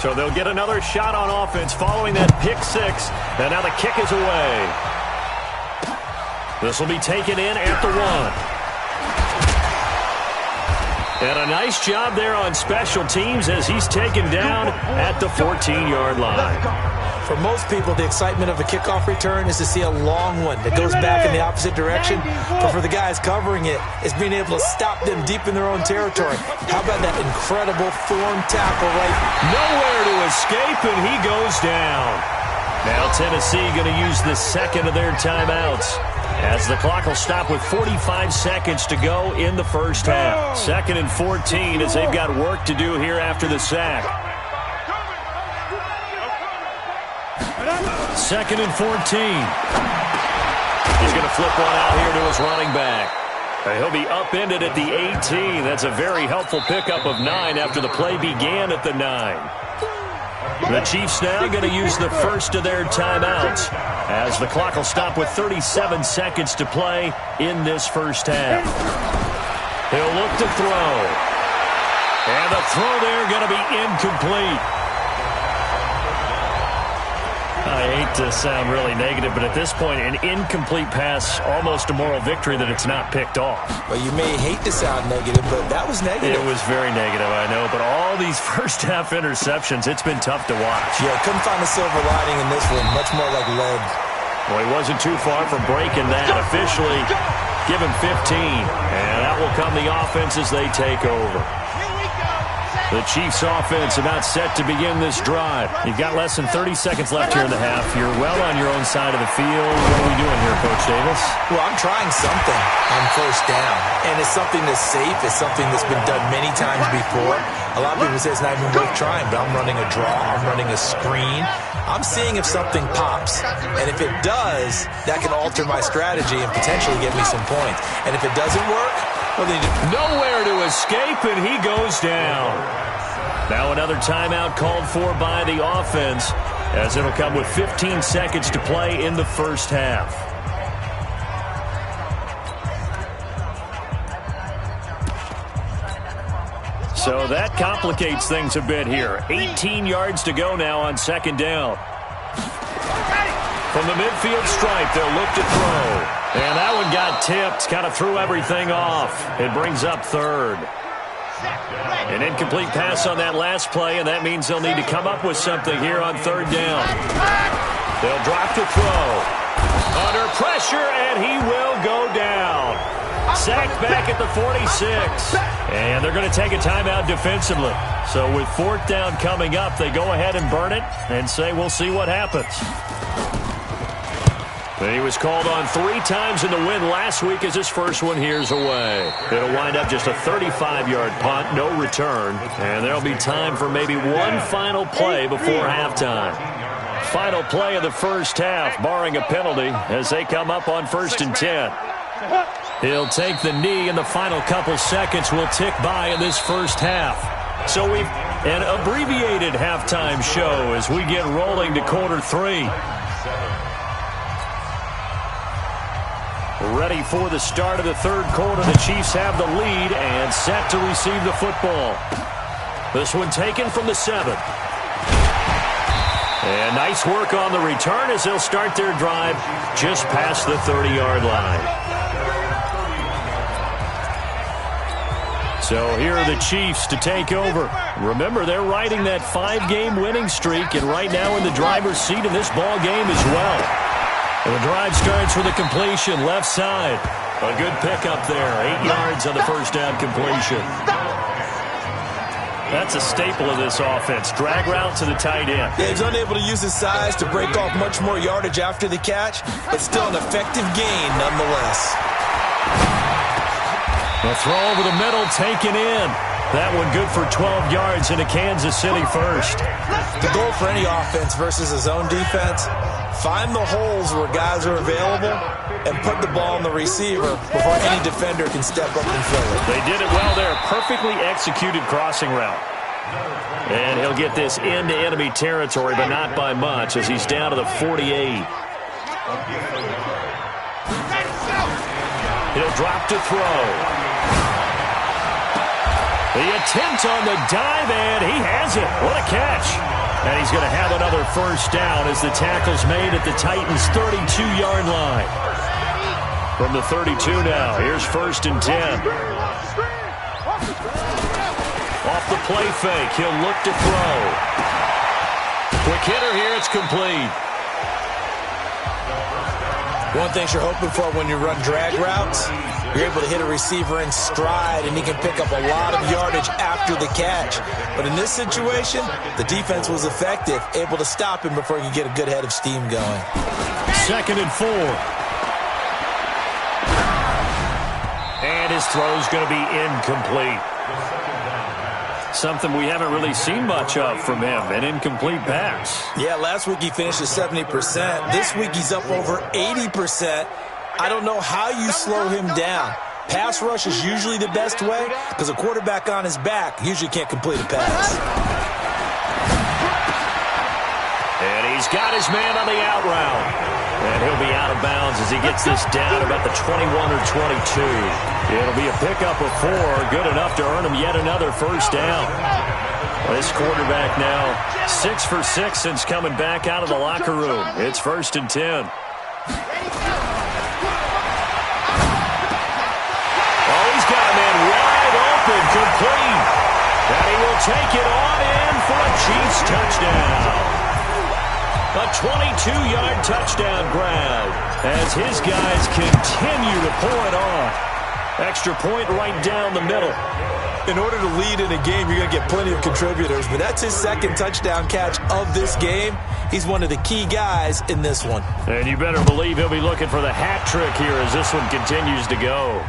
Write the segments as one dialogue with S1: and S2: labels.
S1: So they'll get another shot on offense following that pick six. And now the kick is away. This will be taken in at the 1. And a nice job there on special teams as he's taken down at the 14-yard line.
S2: For most people, the excitement of a kickoff return is to see a long one that goes back in the opposite direction. But for the guys covering it, it's being able to stop them deep in their own territory. How about that incredible form tackle right?
S1: Nowhere to escape, and he goes down. Now Tennessee going to use the second of their timeouts, as the clock will stop with 45 seconds to go in the first half. 2nd and 14 as they've got work to do here after the sack. 2nd and 14. He's going to flip one out here to his running back. He'll be upended at the 18. That's a very helpful pickup of 9 after the play began at the 9. The Chiefs now going to use the first of their timeouts, as the clock will stop with 37 seconds to play in this first half. He'll look to throw. And the throw there going to be incomplete. I hate to sound really negative, but at this point, an incomplete pass, almost a moral victory that it's not picked off.
S2: Well, you may hate to sound negative, but that was negative.
S1: It was very negative, I know, but all these first-half interceptions, it's been tough to watch.
S2: Yeah, couldn't find a silver lining in this one, much more like lead.
S1: Well, he wasn't too far from breaking that. Officially, give him 15, and out will come the offense as they take over. The Chiefs offense about set to begin this drive. You've got less than 30 seconds left here in the half. You're well on your own side of the field. What are we doing here, Coach Davis?
S2: Well, I'm trying something on first down. And it's something that's safe. It's something that's been done many times before. A lot of people say it's not even worth trying, but I'm running a draw. I'm running a screen. I'm seeing if something pops. And if it does, that can alter my strategy and potentially get me some points. And if it doesn't work, well, then
S1: nowhere to escape, and he goes down. Now another timeout called for by the offense, as it'll come with 15 seconds to play in the first half. So that complicates things a bit here. 18 yards to go now on 2nd down. From the midfield stripe, they'll look to throw. And that one got tipped, kind of threw everything off. It brings up 3rd. An incomplete pass on that last play, and that means they'll need to come up with something here on 3rd down. They'll drop to throw. Under pressure, and he will go down. Sacked back at the 46. And they're going to take a timeout defensively. So with 4th down coming up, they go ahead and burn it and say we'll see what happens. He was called on 3 times in the win last week as his first one here's away. It'll wind up just a 35-yard punt, no return, and there'll be time for maybe one final play before halftime. Final play of the first half, barring a penalty, as they come up on 1st and 10. He'll take the knee, and the final couple seconds will tick by in this first half. So we've an abbreviated halftime show as we get rolling to quarter 3. Ready for the start of the 3rd quarter. The Chiefs have the lead and set to receive the football. This one taken from the 7. And nice work on the return as they'll start their drive just past the 30-yard line. So here are the Chiefs to take over. Remember, they're riding that 5-game winning streak, and right now in the driver's seat in this ball game as well. And the drive starts with a completion left side. A good pickup there. 8 yards on the first down completion. That's a staple of this offense. Drag route to the tight end.
S2: Yeah, he's unable to use his size to break off much more yardage after the catch, but still an effective gain nonetheless.
S1: The throw over the middle taken in. That one good for 12 yards into Kansas City first.
S2: The goal for any offense versus a zone defense, find the holes where guys are available and put the ball on the receiver before any defender can step up and fill it.
S1: They did it well there. Perfectly executed crossing route. And he'll get this into enemy territory, but not by much as he's down to the 48. He'll drop to throw. The attempt on the dive, and he has does it. What a catch. And he's going to have another first down as the tackle's made at the Titans' 32-yard line. From the 32 now, here's 1st and 10. Off the play fake, he'll look to throw. Quick hitter here, it's complete.
S2: One thing you're hoping for when you run drag routes, you're able to hit a receiver in stride, and he can pick up a lot of yardage after the catch. But in this situation, the defense was effective, able to stop him before he could get a good head of steam going.
S1: 2nd and 4. And his throw's going to be incomplete. Something we haven't really seen much of from him, an incomplete pass.
S2: Yeah, last week he finished at 70%. This week he's up over 80%. I don't know how you slow him down. Pass rush is usually the best way because a quarterback on his back usually can't complete a pass.
S1: And he's got his man on the out route. And he'll be out of bounds as he gets this down about the 21 or 22. It'll be a pickup of 4, good enough to earn him yet another first down. This quarterback now 6 for 6 since coming back out of the locker room. It's 1st and 10. Oh, he's got a man wide open, complete. And he will take it on in for a Chiefs touchdown. A 22-yard touchdown grab as his guys continue to pour it on. Extra point right down the middle. In order to lead in a game, you're going to get plenty of contributors, but that's his 2nd touchdown catch of this game. He's one of the key guys in this one. And you better believe he'll be looking for the hat trick here as this one continues to go.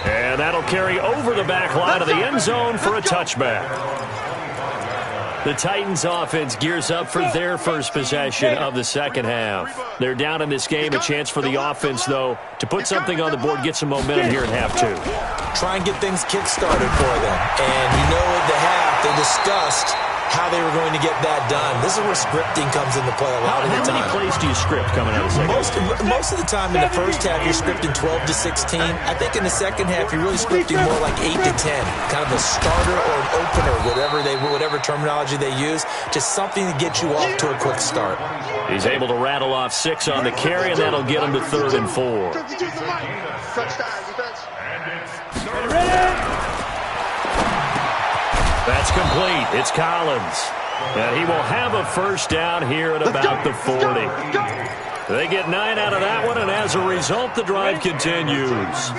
S1: And that'll carry over the back line of the end zone for a touchback. The Titans offense gears up for their first possession of the second half. They're down in this game. A chance for the offense, though, to put something on the board, get some momentum here in half 2.
S2: Try and get things kick-started for them. And you know at the half, they discussed how they were going to get that done. This is where scripting comes into play a lot of the time.
S1: How many plays do you script coming out of the second?
S2: Most of the time in the first half, you're scripting 12 to 16. I think in the second half, you're really scripting more like 8 to 10. Kind of a starter or an opener, whatever terminology they use. Just something to get you off to a quick start.
S1: He's able to rattle off 6 on the carry, and that'll get him to 3rd and 4. That's complete. It's Collins. And he will have a first down here at about the 40. They get 9 out of that one, and as a result, the drive continues.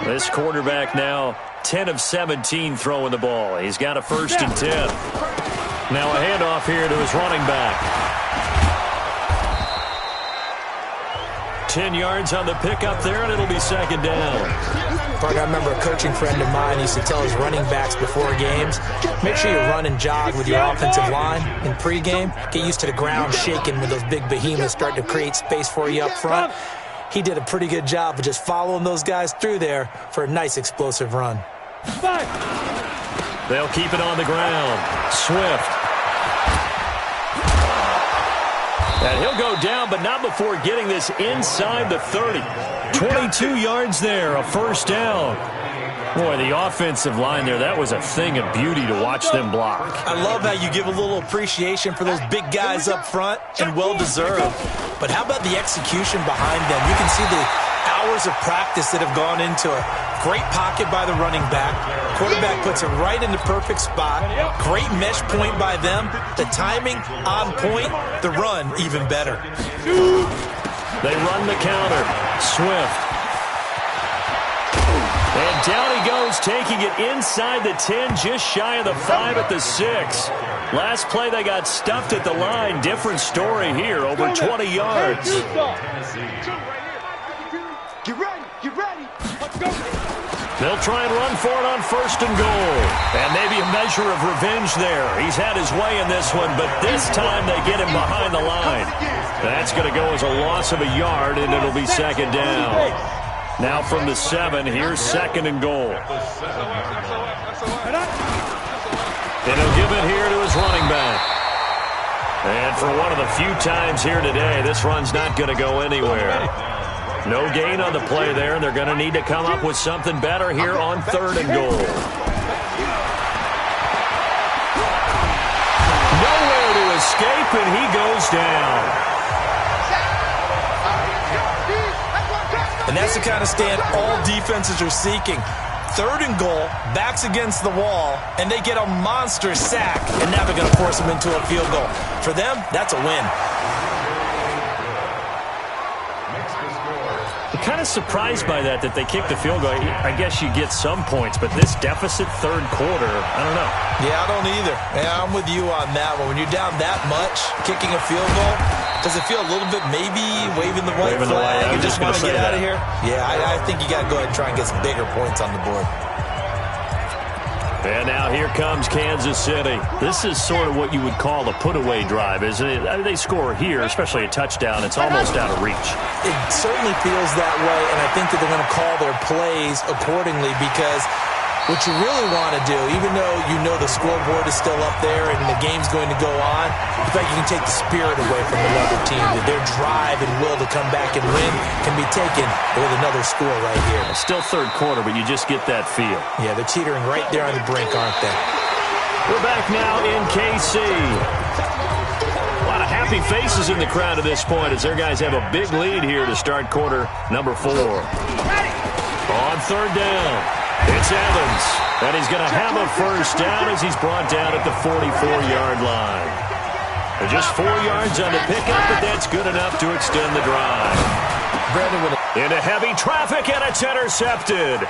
S1: This quarterback now 10 of 17 throwing the ball. He's got a 1st and 10. Now a handoff here to his running back. 10 yards on the pickup there, and it'll be 2nd down.
S2: I remember a coaching friend of mine used to tell his running backs before games, make sure you run and jog with your offensive line in pregame. Get used to the ground shaking when those big behemoths start to create space for you up front. He did a pretty good job of just following those guys through there for a nice explosive run.
S1: They'll keep it on the ground. Swift. And he'll go down, but not before getting this inside the 30. 22 yards there, a first down. Boy, the offensive line there, that was a thing of beauty to watch them block.
S2: I love how you give a little appreciation for those big guys up front, and well-deserved. But how about the execution behind them? You can see the hours of practice that have gone into it. Great pocket by the running back. Quarterback puts it right in the perfect spot. Great mesh point by them. The timing on point. The run even better.
S1: They run the counter. Swift. And down he goes, taking it inside the 10, just shy of the 5 at the 6. Last play, they got stuffed at the line. Different story here, over 20 yards.
S3: Get ready, get ready. Let's go.
S1: They'll try and run for it on 1st and goal. And maybe a measure of revenge there. He's had his way in this one, but this time they get him behind the line. That's going to go as a loss of a yard, and it'll be 2nd down. Now from the 7, here's 2nd and goal. And he'll give it here to his running back. And for one of the few times here today, this run's not going to go anywhere. No gain on the play there, and they're going to need to come up with something better here on 3rd and goal. deep, and he goes down.
S2: And that's the kind of stand all defenses are seeking. 3rd and goal, backs against the wall, and they get a monster sack, and now they're going to force them into a field goal. For them, that's a win.
S1: I'm kind of surprised by that they kicked the field goal. I guess you get some points, but this deficit 3rd quarter, I don't know.
S2: Yeah, I don't either. Yeah, I'm with you on that one. When you're down that much, kicking a field goal, does it feel a little bit maybe waving the white flag and just want to get out of here? Yeah, I think you got to go ahead and try and get some bigger points on the board.
S1: And now here comes Kansas City. This is sort of what you would call a put-away drive, isn't it? I mean, they score here, especially a touchdown. It's almost out of reach.
S2: It certainly feels that way, and I think that they're going to call their plays accordingly because what you really want to do, even though you know the scoreboard is still up there and the game's going to go on, in fact, you can take the spirit away from another team. That their drive and will to come back and win can be taken with another score right here.
S1: Still 3rd quarter, but you just get that feel.
S2: Yeah, they're teetering right there on the brink, aren't they?
S1: We're back now in KC. A lot of happy faces in the crowd at this point as their guys have a big lead here to start quarter number 4. On 3rd down. It's Evans, and he's going to have a first down as he's brought down at the 44-yard line. Just 4 yards on the pickup, but that's good enough to extend the drive. Into heavy traffic, and it's intercepted.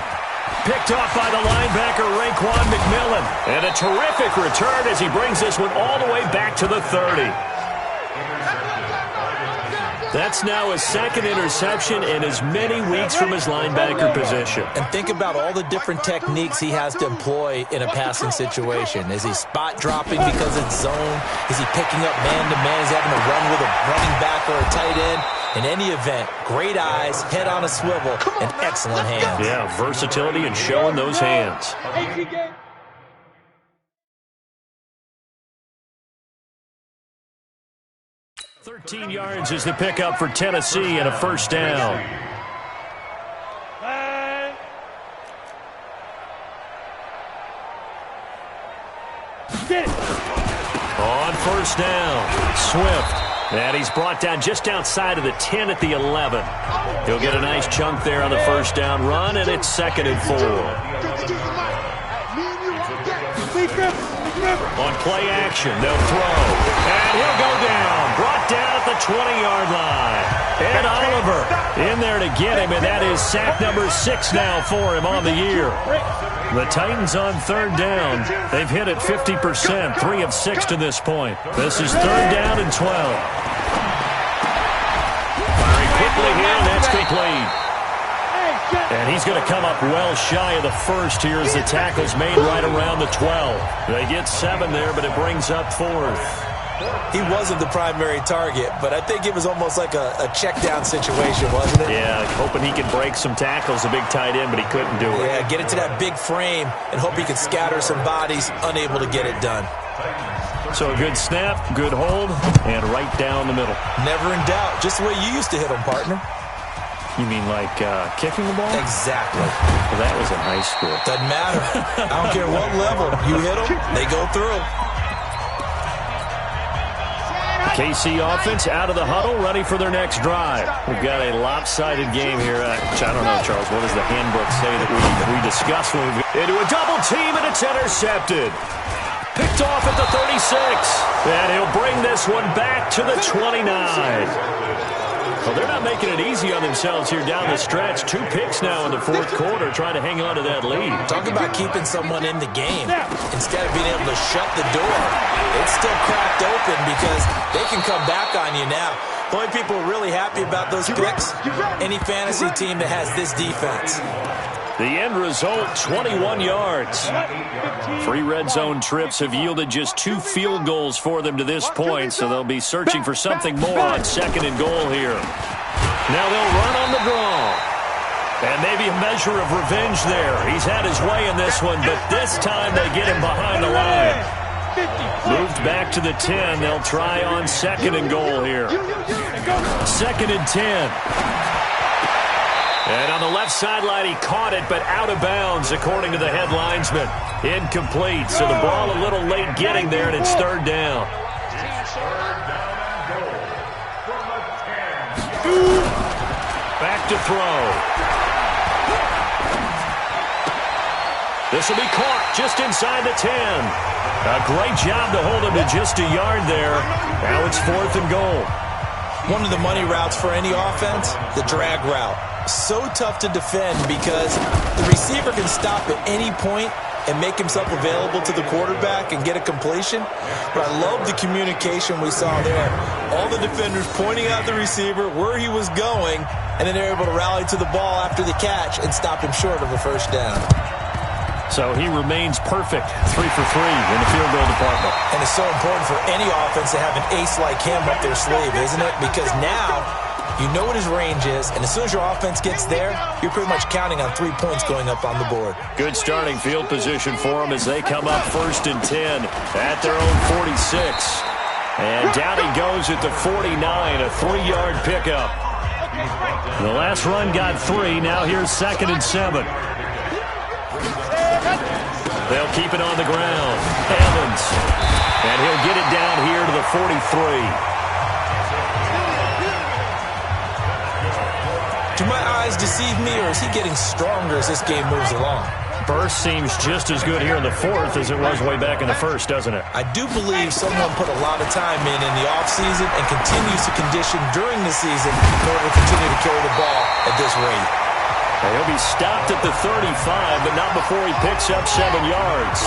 S1: Picked off by the linebacker, Raekwon McMillan. And a terrific return as he brings this one all the way back to the 30. That's now his 2nd interception in as many weeks from his linebacker position.
S2: And think about all the different techniques he has to employ in a passing situation. Is he spot dropping because it's zone? Is he picking up man-to-man? Is he having to run with a running back or a tight end? In any event, great eyes, head on a swivel, and excellent hands.
S1: Yeah, versatility and showing those hands. 13 yards is the pickup for Tennessee and a first down. On first down, Swift. And he's brought down just outside of the 10 at the 11. He'll get a nice chunk there on the first down run, and it's 2nd and 4. On play action, they'll throw. And he'll go down. Brought down at the 20-yard line. Ed Oliver in there to get him, and that is sack number 6 now for him on the year. The Titans on 3rd down. They've hit it 50%, 3 of 6 to this point. This is 3rd down and 12. Very quickly here, that's complete. And he's going to come up well shy of the first here as the tackle's made right around the 12. They get 7 there, but it brings up 4th.
S2: He wasn't the primary target, but I think it was almost like a check-down situation, wasn't it?
S1: Yeah, hoping he could break some tackles, a big tight end, but he couldn't do it.
S2: Yeah, get it to that big frame and hope he could scatter some bodies, unable to get it done.
S1: So a good snap, good hold, and right down the middle.
S2: Never in doubt. Just the way you used to hit them, partner.
S1: You mean like kicking the ball?
S2: Exactly.
S1: Well, that was in high school.
S2: Doesn't matter. I don't care what level. You hit them, they go through.
S1: KC offense out of the huddle, ready for their next drive. We've got a lopsided game here. Which I don't know, Charles. What does the handbook say that we discussed when we into a double team, and it's intercepted. Picked off at the 36. And he'll bring this one back to the 29. Well, they're not making it easy on themselves here down the stretch. 2 picks now in the 4th quarter, trying to hang on to that lead.
S2: Talk about keeping someone in the game instead of being able to shut the door. It's still cracked open because they can come back on you now. The only people really happy about those picks, any fantasy team that has this defense.
S1: The end result, 21 yards. 3 red zone trips have yielded just 2 field goals for them to this point, so they'll be searching for something more on 2nd and goal here. Now they'll run on the draw. And maybe a measure of revenge there. He's had his way in this one, but this time they get him behind the line. Moved back to the 10. They'll try on 2nd and goal here. 2nd and 10. And on the left sideline, he caught it, but out of bounds, according to the head linesman. Incomplete, so the ball a little late getting there, and it's 3rd down. Back to throw. This will be caught just inside the 10. A great job to hold him to just a yard there. Now it's 4th and goal.
S2: One of the money routes for any offense, the drag route. So tough to defend because the receiver can stop at any point and make himself available to the quarterback and get a completion. But I love the communication we saw there. All the defenders pointing out the receiver, where he was going, and then they're able to rally to the ball after the catch and stop him short of a first down.
S1: So he remains perfect, 3 for 3 in the field goal department.
S2: And it's so important for any offense to have an ace like him up their sleeve, isn't it? Because now you know what his range is, and as soon as your offense gets there, you're pretty much counting on 3 points going up on the board.
S1: Good starting field position for them as they come up 1st and 10 at their own 46. And down he goes at the 49, a 3-yard pickup. The last run got 3. Now here's 2nd and 7. They'll keep it on the ground. Evans. And he'll get it down here to the 43.
S2: Do my eyes deceive me, or is he getting stronger as this game moves along?
S1: Burst seems just as good here in the 4th as it was way back in the 1st, doesn't it?
S2: I do believe someone put a lot of time in the offseason and continues to condition during the season in order to continue to carry the ball at this rate.
S1: He'll be stopped at the 35, but not before he picks up 7 yards.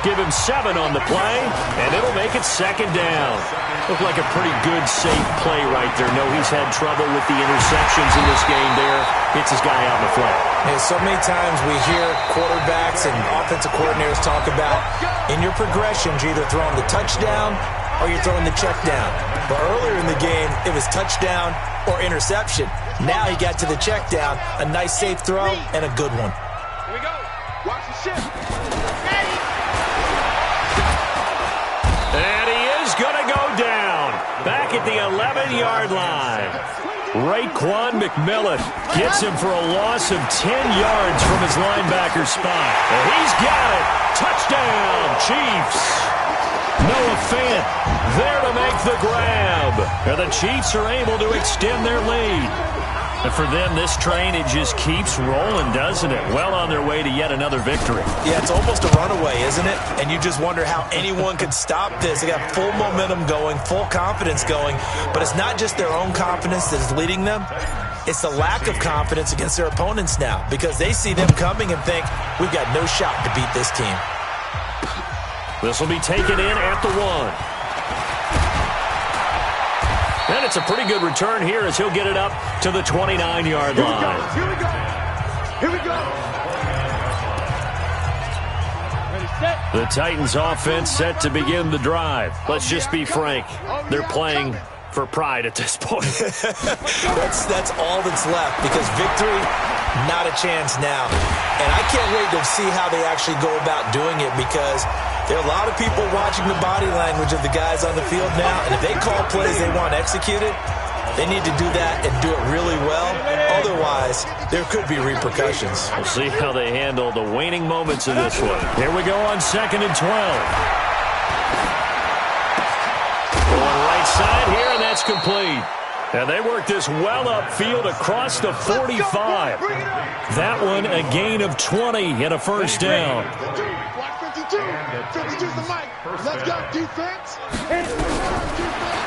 S1: Give him 7 on the play, and it'll make it 2nd down. Looked like a pretty good, safe play right there. No, he's had trouble with the interceptions in this game there. Hits his guy out in the flat.
S2: Yeah, so many times we hear quarterbacks and offensive coordinators talk about, in your progressions, you're either throwing the touchdown or you're throwing the check down. But earlier in the game, it was touchdown or interception. Now he got to the check down, a nice safe throw, and a good one.
S3: Here we go. Watch the shift.
S1: And he is going to go down. Back at the 11-yard line. Raekwon McMillan gets him for a loss of 10 yards from his linebacker spot. And he's got it. Touchdown, Chiefs. Noah Fant there to make the grab. And the Chiefs are able to extend their lead. And for them, this train, it just keeps rolling, doesn't it? Well on their way to yet another victory.
S2: Yeah, it's almost a runaway, isn't it? And you just wonder how anyone could stop this. They got full momentum going, full confidence going. But it's not just their own confidence that is leading them. It's the lack of confidence against their opponents now, because they see them coming and think, we've got no shot to beat this team.
S1: This will be taken in at the 1. And it's a pretty good return here as he'll get it up to the 29-yard line.
S3: Here we go. Here we go. Ready, set.
S1: The Titans offense set to begin the drive. Let's just be frank. They're playing for pride at this point.
S2: That's all that's left, because victory, not a chance now. And I can't wait to see how they actually go about doing it, because there are a lot of people watching the body language of the guys on the field now, and if they call plays they want executed, they need to do that and do it really well. Otherwise, there could be repercussions.
S1: We'll see how they handle the waning moments of this one. Here we go on 2nd and 12. Going right side here, and that's complete. And they work this well upfield across the 45. That one a gain of 20 and a first down.
S3: 52's the mic. Let's go, defense.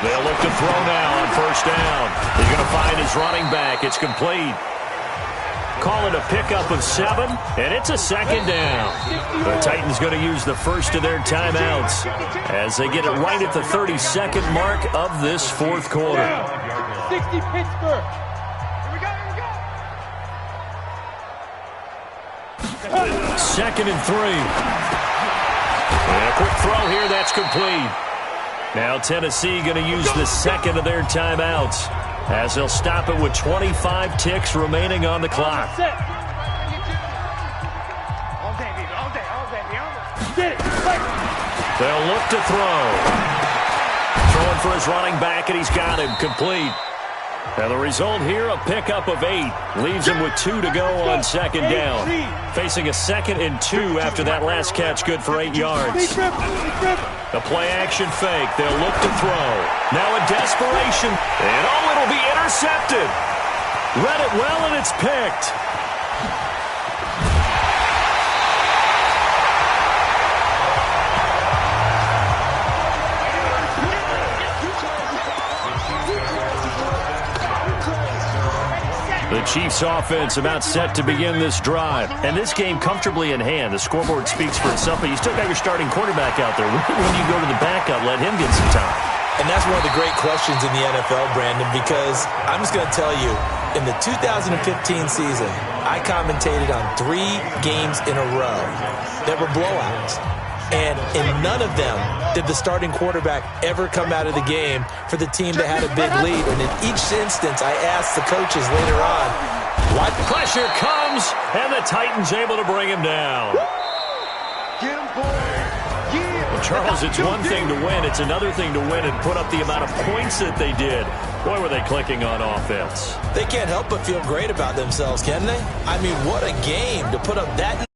S1: They'll look to throw now on first down. He's going to find his running back. It's complete. Call it a pickup of 7, and it's a 2nd down. The Titans going to use the first of their timeouts as they get it right at the 32nd mark of this 4th quarter.
S3: 60 Pittsburgh. Here we go, here we go.
S1: 2nd and 3. And a quick throw here, that's complete. Now Tennessee going to use the 2nd of their timeouts as they'll stop it with 25 ticks remaining on the clock.
S3: All day, baby, all day, all day, all day. Get it,
S1: They'll look to throw. Throwing for his running back, and he's got him complete. And the result here, a pickup of 8. Leaves him with 2 to go on second down. Facing a 2nd and 2 after that last catch, good for 8 yards. The play-action fake. They'll look to throw. Now a desperation. And, it'll be intercepted. Read it well, and it's picked. The Chiefs offense about set to begin this drive. And this game comfortably in hand. The scoreboard speaks for itself, but you still got your starting quarterback out there. When do you go to the backup, let him get some time?
S2: And that's one of the great questions in the NFL, Brandon, because I'm just going to tell you, in the 2015 season, I commentated on 3 games in a row that were blowouts. And in none of them did the starting quarterback ever come out of the game for the team that had a big lead. And in each instance, I asked the coaches later on, what?
S1: Pressure comes, and the Titans able to bring him down. Well, Charles, it's one thing to win. It's another thing to win and put up the amount of points that they did. Boy, were they clicking on offense.
S2: They can't help but feel great about themselves, can they? I mean, what a game to put up that